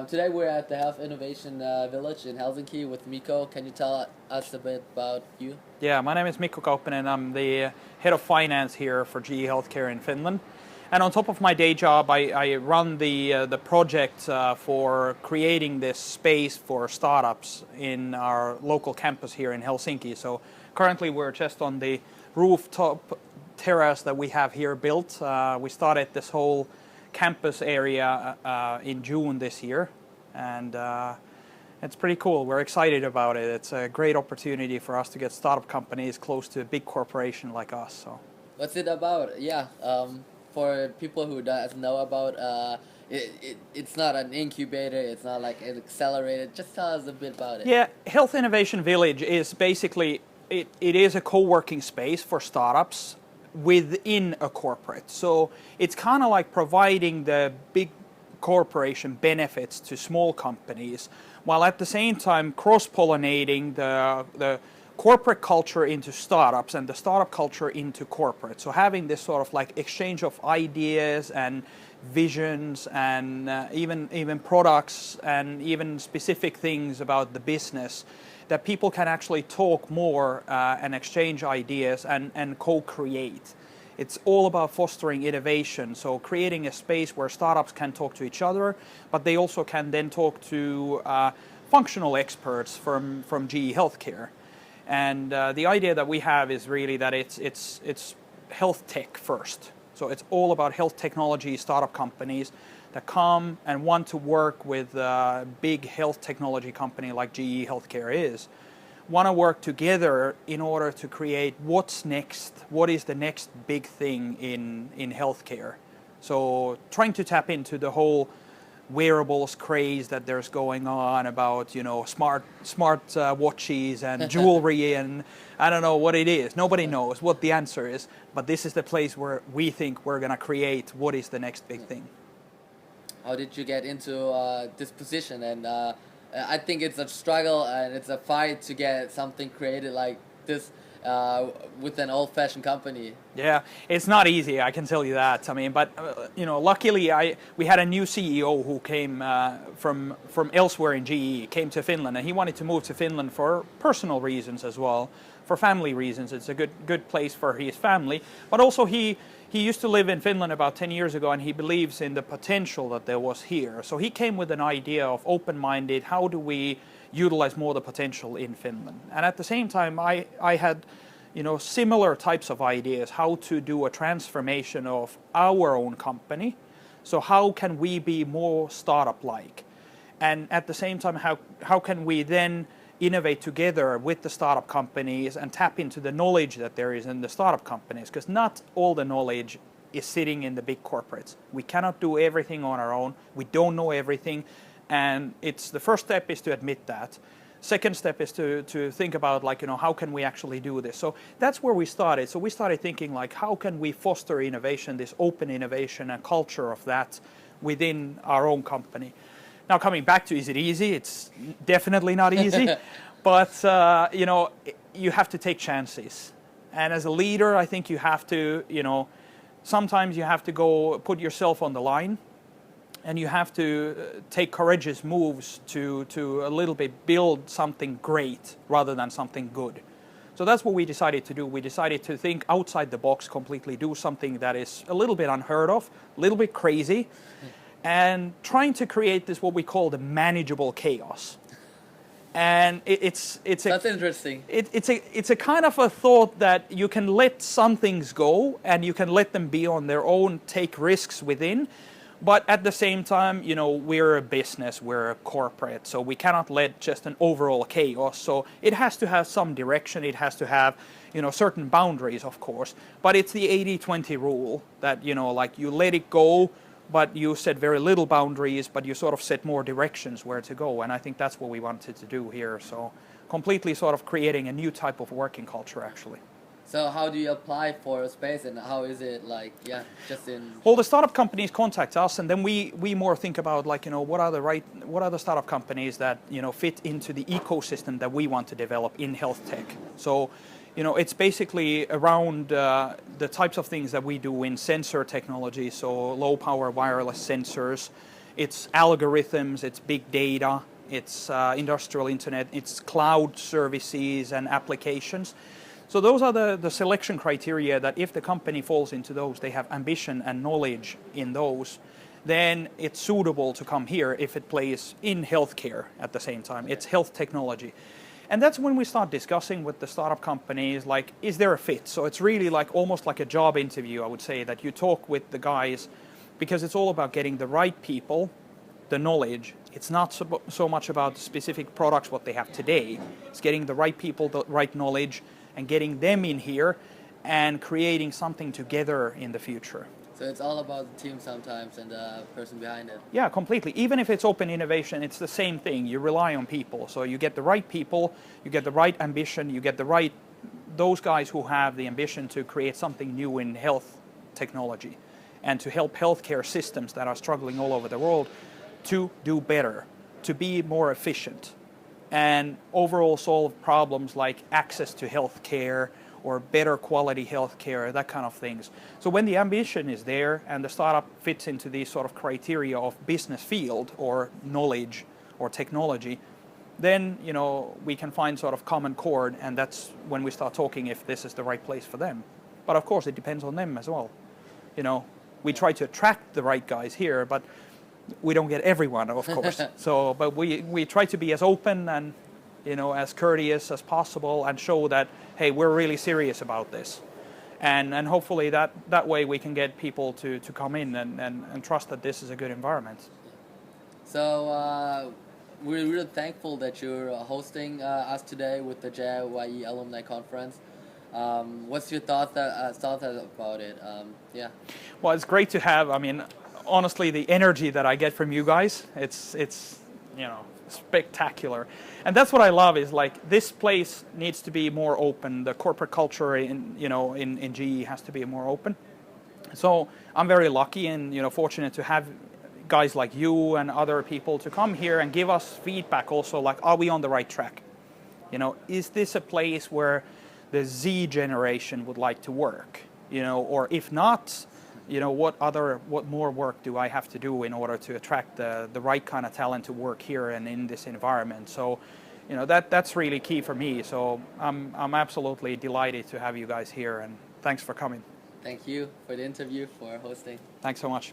Today we're at the Health Innovation Village in Helsinki with Mikko. Can you tell us a bit about you? Yeah, my name is Mikko Kauppinen. I'm the head of finance here for GE Healthcare in Finland. And on top of my day job, I run the project for creating this space for startups in our local campus here in Helsinki. So currently we're just on the rooftop terrace that we have here built. We started this whole campus area in June this year, and it's pretty cool. We're excited about it. It's a great opportunity for us to get startup companies close to a big corporation like us. So, what's it about? Yeah, for people who doesn't know about it's not an incubator. It's not like an accelerator. Just tell us a bit about it. Yeah, Health Innovation Village is basically it is a co-working space for startups within a corporate. So it's kind of like providing the big corporation benefits to small companies, while at the same time cross-pollinating the corporate culture into startups and the startup culture into corporate. So having this sort of like exchange of ideas and visions and even products and even specific things about the business, that people can actually talk more and exchange ideas and co-create. It's all about fostering innovation, so creating a space where startups can talk to each other, but they also can then talk to functional experts from GE Healthcare. And the idea that we have is really that it's health tech first. So it's all about health technology startup companies that come and want to work with a big health technology company like GE Healthcare is, want to work together in order to create what's next, what is the next big thing in healthcare. So trying to tap into the whole wearables craze that there's going on about, smart watches and jewelry and I don't know what it is. Nobody knows what the answer is, but this is the place where we think we're going to create what is the next big thing. How did you get into this position? And I think it's a struggle and it's a fight to get something created like this with an old-fashioned company. Yeah, it's not easy, I can tell you that. I mean, but luckily we had a new CEO who came from elsewhere in GE, came to Finland, and he wanted to move to Finland for personal reasons as well, for family reasons. It's a good place for his family, but also he used to live in Finland about 10 years ago, and he believes in the potential that there was here. So he came with an idea of open-minded, how do we utilize more the potential in Finland? And at the same time, I had similar types of ideas, how to do a transformation of our own company. So how can we be more startup-like? And at the same time, how can we then innovate together with the startup companies and tap into the knowledge that there is in the startup companies, because not all the knowledge is sitting in the big corporates. We cannot do everything on our own. We don't know everything, and it's the first step is to admit that. Second step is to think about how can we actually do this. So that's where we started. So we started thinking how can we foster innovation, this open innovation and culture of that within our own company. Now, coming back to, is it easy? It's definitely not easy, but you have to take chances. And as a leader, I think you have to, sometimes you have to go put yourself on the line, and you have to take courageous moves to a little bit build something great rather than something good. So that's what we decided to do. We decided to think outside the box completely, do something that is a little bit unheard of, a little bit crazy, and trying to create this what we call the manageable chaos. And it's that's interesting. It's a kind of a thought that you can let some things go and you can let them be on their own, take risks within. But at the same time, we're a business, we're a corporate, so we cannot let just an overall chaos. So it has to have some direction, it has to have, certain boundaries, of course. But it's the 80-20 rule that, you let it go, but you set very little boundaries, but you sort of set more directions where to go. And I think that's what we wanted to do here. So completely sort of creating a new type of working culture, actually. So how do you apply for a space, and how is it just in? Well, the startup companies contact us, and then we more think about what are the startup companies that fit into the ecosystem that we want to develop in health tech. So it's basically around the types of things that we do in sensor technology, so low power wireless sensors. It's algorithms, it's big data, it's industrial internet, it's cloud services and applications. So those are the selection criteria that if the company falls into those, they have ambition and knowledge in those, then it's suitable to come here if it plays in healthcare at the same time. It's health technology. And that's when we start discussing with the startup companies, like, is there a fit? So it's really like almost like a job interview, I would say, that you talk with the guys, because it's all about getting the right people, the knowledge. It's not so much about the specific products, what they have today. It's getting the right people, the right knowledge, and getting them in here and creating something together in the future. So it's all about the team sometimes and the person behind it. Yeah, completely. Even if it's open innovation, it's the same thing. You rely on people. So you get the right people, you get the right ambition, you get those guys who have the ambition to create something new in health technology and to help healthcare systems that are struggling all over the world to do better, to be more efficient, and overall solve problems like access to healthcare or better quality healthcare, that kind of things. So when the ambition is there and the startup fits into these sort of criteria of business field or knowledge or technology, then we can find sort of common chord, and that's when we start talking if this is the right place for them. But of course it depends on them as well. We try to attract the right guys here, but we don't get everyone, of course. But we try to be as open and as courteous as possible and show that, hey, we're really serious about this. And hopefully that way we can get people to come in and trust that this is a good environment. So we're really thankful that you're hosting us today with the JYE Alumni Conference. What's your thoughts about it? Yeah. Well, it's great to have. I mean, honestly, the energy that I get from you guys, it's spectacular. And that's what I love, is like this place needs to be more open. The corporate culture in GE has to be more open. So I'm very lucky and fortunate to have guys like you and other people to come here and give us feedback also, like, are we on the right track? Is this a place where the Z generation would like to work? Or if not, what more work do I have to do in order to attract the right kind of talent to work here and in this environment? So, that's really key for me. So I'm absolutely delighted to have you guys here, and thanks for coming. Thank you for the interview, for hosting. Thanks so much.